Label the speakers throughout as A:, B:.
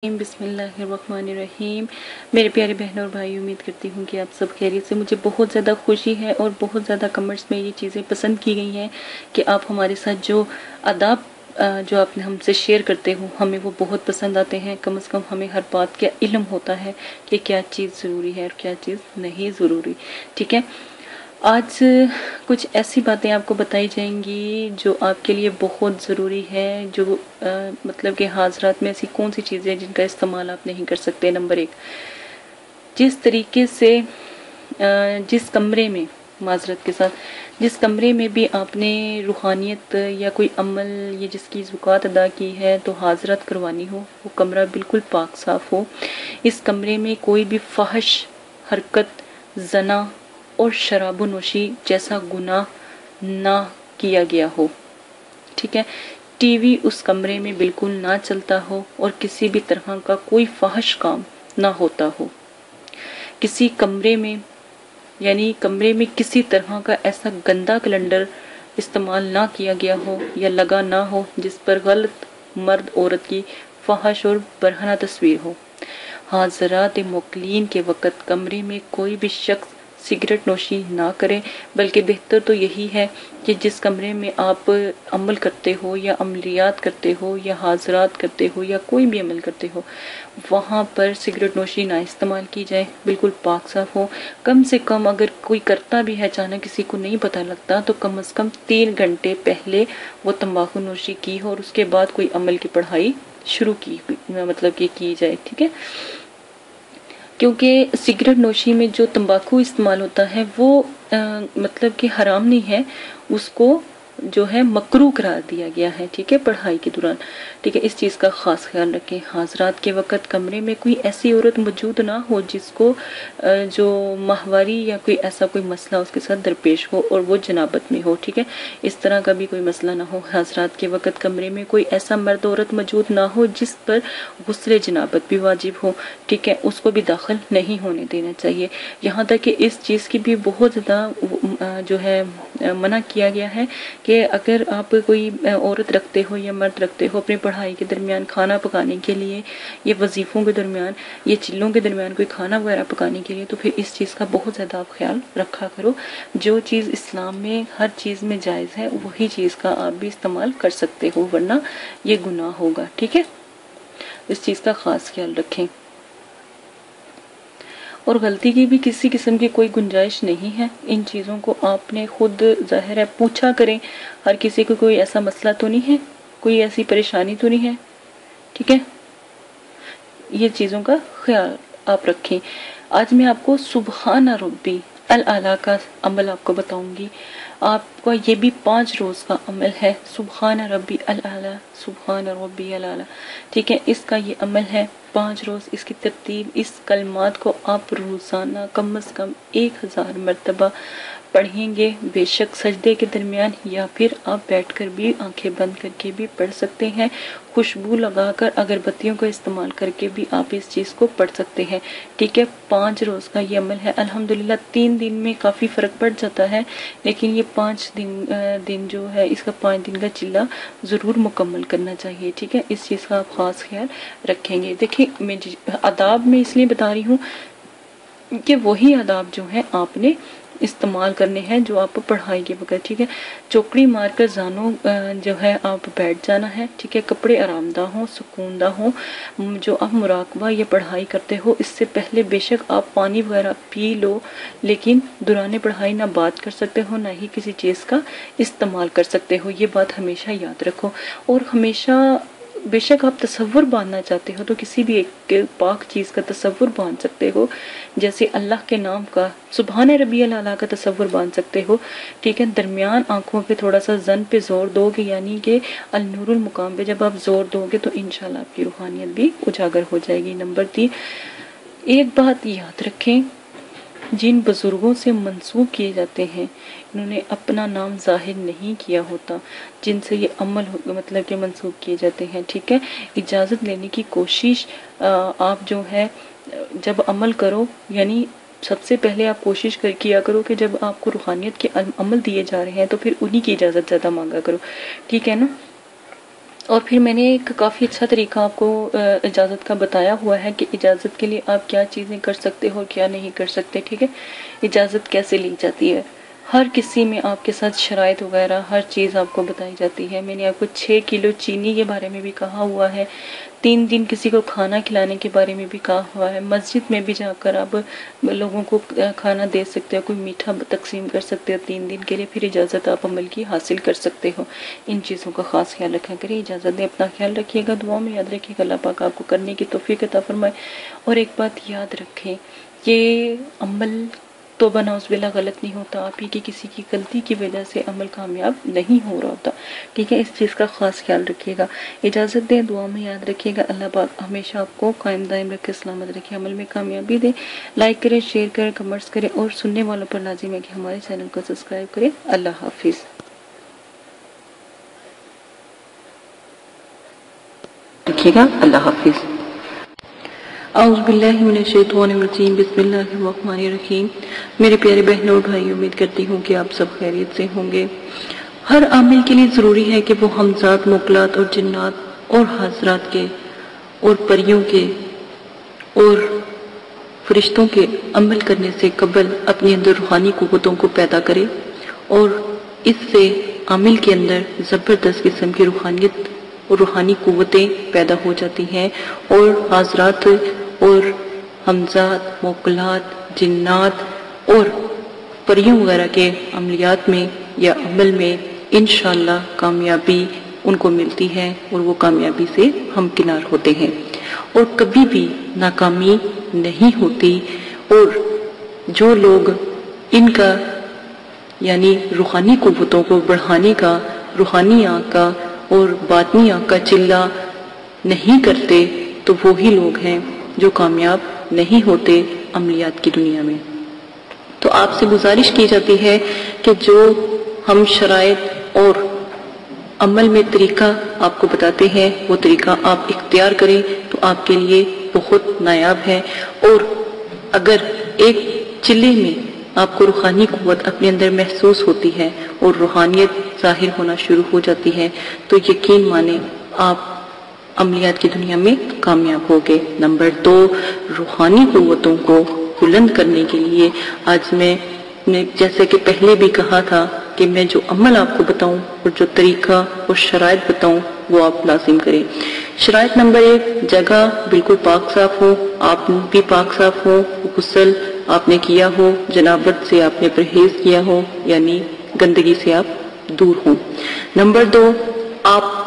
A: بسم اللہ الرحمن الرحیم۔ میرے پیارے بہنوں اور بھائی، امید کرتی ہوں کہ آپ سب خیریت سے۔ مجھے بہت زیادہ خوشی ہے اور بہت زیادہ کمنٹس میں یہ چیزیں پسند کی گئی ہیں کہ آپ ہمارے ساتھ جو آداب جو آپ نے ہم سے شیئر کرتے ہو، ہمیں وہ بہت پسند آتے ہیں۔ کم از کم ہمیں ہر بات کا علم ہوتا ہے کہ کیا چیز ضروری ہے اور کیا چیز نہیں ضروری، ٹھیک ہے۔ آج کچھ ایسی باتیں آپ کو بتائی جائیں گی جو آپ کے لیے بہت ضروری ہے، جو مطلب کہ حاضرات میں ایسی کون سی چیزیں ہیں جن کا استعمال آپ نہیں کر سکتے۔ نمبر 1، جس طریقے سے جس کمرے میں، معذرت کے ساتھ، جس کمرے میں بھی آپ نے روحانیت یا کوئی عمل یا جس کی زکوٰۃ ادا کی ہے تو حاضرات کروانی ہو، وہ کمرہ بالکل پاک صاف ہو۔ اس کمرے میں کوئی بھی فحش حرکت، زنا اور شراب و نوشی جیسا گناہ نہ کیا گیا ہو، ٹھیک ہے۔ ٹی وی اس کمرے میں بالکل نہ چلتا ہو اور کسی بھی طرح کا کوئی فحش کام نہ ہوتا ہو۔ کسی کمرے میں، یعنی کمرے میں کسی طرح کا ایسا گندا کیلنڈر استعمال نہ کیا گیا ہو یا لگا نہ ہو جس پر غلط مرد عورت کی فحش اور برہنہ تصویر ہو۔ حاضرات موکلین کے وقت کمرے میں کوئی بھی شخص سگریٹ نوشی نہ کرے، بلکہ بہتر تو یہی ہے کہ جس کمرے میں آپ عمل کرتے ہو یا عملیات کرتے ہو یا حاضرات کرتے ہو یا کوئی بھی عمل کرتے ہو، وہاں پر سگریٹ نوشی نہ استعمال کی جائے، بالکل پاک صاف ہو۔ کم سے کم اگر کوئی کرتا بھی ہے، اچانک کسی کو نہیں پتہ لگتا، تو کم از کم 3 گھنٹے پہلے وہ تمباکو نوشی کی ہو اور اس کے بعد کوئی عمل کی پڑھائی شروع کی، مطلب کہ کی جائے، ٹھیک ہے۔ کیونکہ سگریٹ نوشی میں جو تمباکو استعمال ہوتا ہے وہ مطلب کہ حرام نہیں ہے، اس کو جو ہے مکروہ قرار دیا گیا ہے، ٹھیک ہے، پڑھائی کے دوران، ٹھیک ہے۔ اس چیز کا خاص خیال رکھیں۔ حاضرات کے وقت کمرے میں کوئی ایسی عورت موجود نہ ہو جس کو جو ماہواری یا کوئی ایسا کوئی مسئلہ اس کے ساتھ درپیش ہو اور وہ جنابت میں ہو، ٹھیک ہے، اس طرح کا بھی کوئی مسئلہ نہ ہو۔ حاضرات کے وقت کمرے میں کوئی ایسا مرد عورت موجود نہ ہو جس پر غسل جنابت بھی واجب ہو، ٹھیک ہے، اس کو بھی داخل نہیں ہونے دینا چاہیے۔ یہاں تک کہ اس چیز کی بھی بہت زیادہ جو ہے منع کیا گیا ہے کہ اگر آپ کوئی عورت رکھتے ہو یا مرد رکھتے ہو اپنی پڑھائی کے درمیان کھانا پکانے کے لیے یا وظیفوں کے درمیان یا چلوں کے درمیان کوئی کھانا وغیرہ پکانے کے لیے، تو پھر اس چیز کا بہت زیادہ آپ خیال رکھا کرو۔ جو چیز اسلام میں ہر چیز میں جائز ہے وہی چیز کا آپ بھی استعمال کر سکتے ہو، ورنہ یہ گناہ ہوگا، ٹھیک ہے۔ اس چیز کا خاص خیال رکھیں۔ اور غلطی کی بھی کسی قسم کی کوئی گنجائش نہیں ہے۔ ان چیزوں کو آپ نے خود ظاہر ہے پوچھا کریں، ہر کسی کو کوئی ایسا مسئلہ تو نہیں ہے، کوئی ایسی پریشانی تو نہیں ہے، ٹھیک ہے۔ یہ چیزوں کا خیال آپ رکھیں۔ آج میں آپ کو سبحان ربی الاعلیٰ کا عمل آپ کو بتاؤں گی۔ آپ کا یہ بھی 5 روز کا عمل ہے، سبحان ربی الاعلیٰ، سبحان ربی الاعلیٰ، ٹھیک ہے۔ اس کا یہ عمل ہے 5 روز، اس کی ترتیب، اس کلمات کو آپ روزانہ کم از کم 1000 مرتبہ پڑھیں گے، بے شک سجدے کے درمیان، یا پھر آپ بیٹھ کر بھی آنکھیں بند کر کے بھی پڑھ سکتے ہیں، خوشبو لگا کر اگربتیوں کا استعمال کر کے بھی آپ اس چیز کو پڑھ سکتے ہیں، ٹھیک ہے۔ 5 روز کا یہ عمل ہے۔ الحمدللہ 3 دن میں کافی فرق پڑ جاتا ہے، لیکن یہ 5 دن جو ہے، اس کا 5 دن کا چلہ ضرور مکمل کرنا چاہیے، ٹھیک ہے۔ اس چیز کا آپ خاص خیال رکھیں گے۔ دیکھیں، میں آداب میں اس لیے بتا رہی ہوں کہ وہی آداب جو ہیں آپ نے استعمال کرنے ہیں جو آپ پڑھائی کے وقت، ٹھیک ہے۔ چوکڑی مار کر زانوں جو ہے آپ بیٹھ جانا ہے، ٹھیک ہے۔ کپڑے آرام دہ ہوں، سکون دہ ہوں۔ جو آپ مراقبہ یا پڑھائی کرتے ہو اس سے پہلے بے شک آپ پانی وغیرہ پی لو، لیکن دوران پڑھائی نہ بات کر سکتے ہو، نہ ہی کسی چیز کا استعمال کر سکتے ہو، یہ بات ہمیشہ یاد رکھو۔ اور ہمیشہ بے شک آپ تصور باندھنا چاہتے ہو تو کسی بھی ایک پاک چیز کا تصور باندھ سکتے ہو، جیسے اللہ کے نام کا، سبحان ربی الاعلیٰ کا تصور باندھ سکتے ہو، ٹھیک ہے۔ درمیان آنکھوں پہ تھوڑا سا زن پہ زور دو گے، یعنی کہ النور المقام پہ جب آپ زور دو گے تو انشاءاللہ آپ کی روحانیت بھی اجاگر ہو جائے گی۔ نمبر 3، ایک بات یاد رکھیں، جن بزرگوں سے منسوب کیے جاتے ہیں انہوں نے اپنا نام ظاہر نہیں کیا ہوتا، جن سے یہ عمل مطلب کہ منسوب کیے جاتے ہیں، ٹھیک ہے۔ اجازت لینے کی کوشش آپ جو ہے جب عمل کرو، یعنی سب سے پہلے آپ کوشش کیا کرو کہ جب آپ کو روحانیت کے عمل دیے جا رہے ہیں تو پھر انہی کی اجازت زیادہ مانگا کرو، ٹھیک ہے نا۔ اور پھر میں نے ایک کافی اچھا طریقہ آپ کو اجازت کا بتایا ہوا ہے کہ اجازت کے لیے آپ کیا چیزیں کر سکتے ہو اور کیا نہیں کر سکتے، ٹھیک ہے؟ اجازت کیسے لی جاتی ہے، ہر کسی میں آپ کے ساتھ شرائط وغیرہ ہر چیز آپ کو بتائی جاتی ہے۔ میں نے آپ کو 6 کلو چینی کے بارے میں بھی کہا ہوا ہے، 3 دن کسی کو کھانا کھلانے کے بارے میں بھی کہا ہوا ہے، مسجد میں بھی جا کر آپ لوگوں کو کھانا دے سکتے ہو، کوئی میٹھا تقسیم کر سکتے ہو 3 دن کے لیے، پھر اجازت آپ عمل کی حاصل کر سکتے ہو۔ ان چیزوں کا خاص خیال رکھا کریں، اجازت دیں، اپنا خیال رکھیے گا، دعاؤں میں یاد رکھیے گا، اللہ پاک آپ کو کرنے کی توفیق عطا فرمائے۔ اور ایک بات یاد رکھیں، یہ عمل توبہ نعوذ باللہ غلط نہیں ہوتا، آپ ہی کی کسی کی غلطی کی وجہ سے عمل کامیاب نہیں ہو رہا ہوتا، ٹھیک ہے؟ اس چیز کا خاص خیال رکھیے گا، اجازت دیں، دعا میں یاد رکھیے گا، اللہ پاک ہمیشہ آپ کو قائم دائم رکھے، سلامت رکھے، عمل میں کامیابی دے۔ لائک کریں، شیئر کریں، کمنٹس کریں، اور سننے والوں پر لازم ہے کہ ہمارے چینل کو سبسکرائب کریں۔ اللہ حافظ۔ رکھیے گا، اللہ حافظ۔ اعوذ باللہ من الشیطان الرجیم، بسم اللہ الرحمن الرحیم۔ میرے پیارے بہنوں اور بھائی، امید کرتی ہوں کہ آپ سب خیریت سے ہوں گے۔ ہر عامل کے لیے ضروری ہے کہ وہ ہمزاد، موکلات اور جنات اور حضرات کے اور پریوں کے اور فرشتوں کے عمل کرنے سے قبل اپنے اندر روحانی قوتوں کو پیدا کرے، اور اس سے عامل کے اندر زبردست قسم کی روحانیت اور روحانی قوتیں پیدا ہو جاتی ہیں، اور حضرات اور ہمزاد، موکلات، جنات اور پریوں وغیرہ کے عملیات میں یا عمل میں انشاءاللہ کامیابی ان کو ملتی ہے، اور وہ کامیابی سے ہمکنار ہوتے ہیں، اور کبھی بھی ناکامی نہیں ہوتی۔ اور جو لوگ ان کا یعنی روحانی قوتوں کو بڑھانے کا، روحانی آنکھ کا اور باطنی آنکھ کا چلہ نہیں کرتے، تو وہی لوگ ہیں جو کامیاب نہیں ہوتے عملیات کی دنیا میں۔ تو آپ سے گزارش کی جاتی ہے کہ جو ہم شرائط اور عمل میں طریقہ آپ کو بتاتے ہیں، وہ طریقہ آپ اختیار کریں تو آپ کے لیے بہت نایاب ہے۔ اور اگر ایک چلے میں آپ کو روحانی قوت اپنے اندر محسوس ہوتی ہے اور روحانیت ظاہر ہونا شروع ہو جاتی ہے، تو یقین مانیں آپ عملیات کی دنیا میں کامیاب ہوگے۔ نمبر 2، روحانی قوتوں کو بلند کرنے کے لیے آج میں نے جیسے کہ پہلے بھی کہا تھا کہ میں جو عمل آپ کو بتاؤں اور جو طریقہ اور شرائط بتاؤں وہ آپ لازم کریں۔ شرائط نمبر 1، جگہ بالکل پاک صاف ہو، آپ بھی پاک صاف ہو، غسل آپ نے کیا ہو، جنابت سے آپ نے پرہیز کیا ہو، یعنی گندگی سے آپ دور ہوں۔ نمبر 2، آپ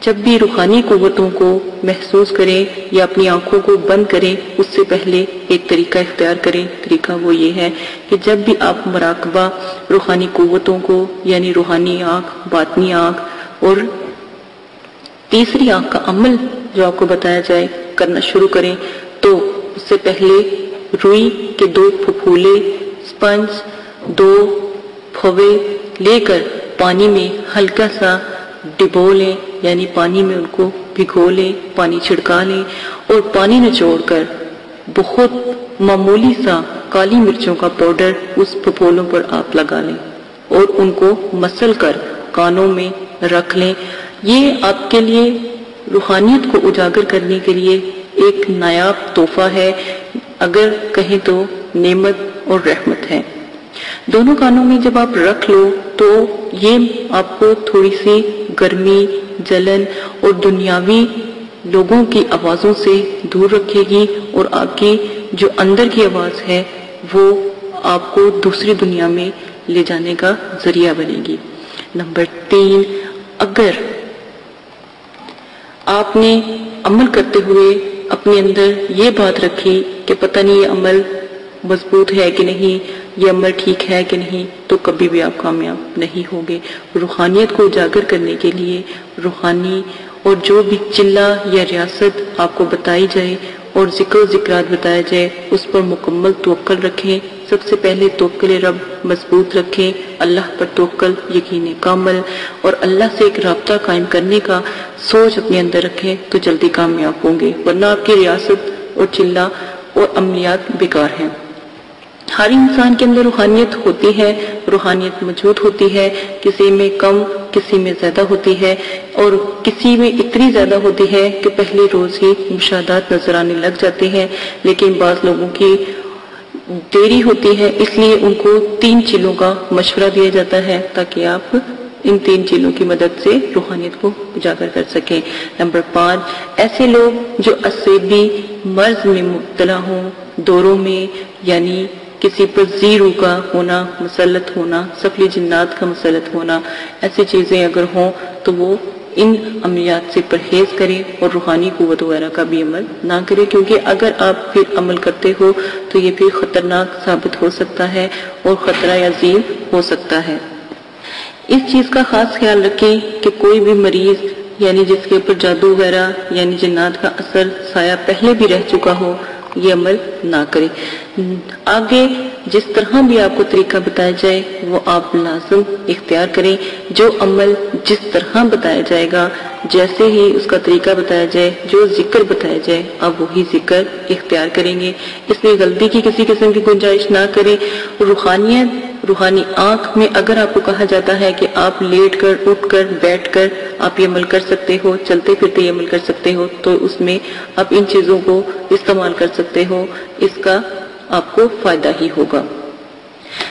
A: جب بھی روحانی قوتوں کو محسوس کریں یا اپنی آنکھوں کو بند کریں، اس سے پہلے ایک طریقہ اختیار کریں۔ طریقہ وہ یہ ہے کہ جب بھی آپ مراقبہ روحانی قوتوں کو یعنی روحانی آنکھ، باطنی آنکھ اور تیسری آنکھ کا عمل جو آپ کو بتایا جائے کرنا شروع کریں، تو اس سے پہلے روئی کے 2 پھپھولے، سپنج 2 پھوے لے کر پانی میں ہلکا سا ڈبو لیں، یعنی پانی میں ان کو بھگو لیں، پانی چھڑکا لیں، اور پانی نچوڑ کر بہت معمولی سا کالی مرچوں کا پاؤڈر اس پھپھولوں پر آپ لگا لیں، اور ان کو مسل کر کانوں میں رکھ لیں۔ یہ آپ کے لیے روحانیت کو اجاگر کرنے کے لیے ایک نایاب تحفہ ہے، اگر کہیں تو نعمت اور رحمت ہے۔ دونوں کانوں میں جب آپ رکھ لو تو یہ آپ کو تھوڑی سی گرمی، جلن اور دنیاوی لوگوں کی آوازوں سے دور رکھے گی، اور آپ کی جو اندر کی آواز ہے وہ آپ کو دوسری دنیا میں لے جانے کا ذریعہ بنے گی۔ نمبر 3، اگر آپ نے عمل کرتے ہوئے اپنے اندر یہ بات رکھی کہ پتہ نہیں یہ عمل مضبوط ہے کہ نہیں، یہ عمل ٹھیک ہے کہ نہیں، تو کبھی بھی آپ کامیاب نہیں ہوگے۔ روحانیت کو اجاگر کرنے کے لیے روحانی اور جو بھی چلہ یا ریاست آپ کو بتائی جائے اور ذکر و ذکرات بتایا جائے، اس پر مکمل توکل رکھیں۔ سب سے پہلے توکل رب مضبوط رکھیں، اللہ پر توکل، یقین کامل، اور اللہ سے ایک رابطہ قائم کرنے کا سوچ اپنے اندر رکھیں تو جلدی کامیاب ہوں گے، ورنہ آپ کی ریاست اور چلہ اور عملیات بیکار ہیں۔ ہر انسان کے اندر روحانیت ہوتی ہے، روحانیت موجود ہوتی ہے، کسی میں کم کسی میں زیادہ ہوتی ہے، اور کسی میں اتنی زیادہ ہوتی ہے کہ پہلے روز ہی مشاہدات نظر آنے لگ جاتے ہیں، لیکن بعض لوگوں کی دیری ہوتی ہے، اس لیے ان کو 3 چیزوں کا مشورہ دیا جاتا ہے تاکہ آپ ان 3 چیزوں کی مدد سے روحانیت کو اجاگر کر سکیں۔ نمبر 5، ایسے لوگ جو عصبی مرض میں مبتلا ہوں، دوروں میں، یعنی کسی پر زیرو کا ہونا، مسلط ہونا، سفلی جنات کا مسلط ہونا، ایسی چیزیں اگر ہوں تو وہ ان عملیات سے پرہیز کریں اور روحانی قوت وغیرہ کا بھی عمل نہ کریں، کیونکہ اگر آپ پھر عمل کرتے ہو تو یہ پھر خطرناک ثابت ہو سکتا ہے اور خطرہ عظیم ہو سکتا ہے۔ اس چیز کا خاص خیال رکھیں کہ کوئی بھی مریض یعنی جس کے اوپر جادو وغیرہ یعنی جنات کا اثر سایہ پہلے بھی رہ چکا ہو، یہ عمل نہ کرے۔ آگے جس طرح بھی آپ کو طریقہ بتایا جائے وہ آپ لازم اختیار کریں۔ جو عمل جس طرح بتایا جائے گا، جیسے ہی اس کا طریقہ بتایا جائے، جو ذکر بتایا جائے، آپ وہی ذکر اختیار کریں گے۔ اس میں غلطی کی کسی قسم کی گنجائش نہ کریں۔ روحانی آنکھ میں اگر آپ کو کہا جاتا ہے کہ آپ لیٹ کر، اٹھ کر، بیٹھ کر آپ یہ عمل کر سکتے ہو، چلتے پھرتے یہ عمل کر سکتے ہو، تو اس میں آپ ان چیزوں کو استعمال کر سکتے ہو، اس کا آپ کو فائدہ ہی ہوگا۔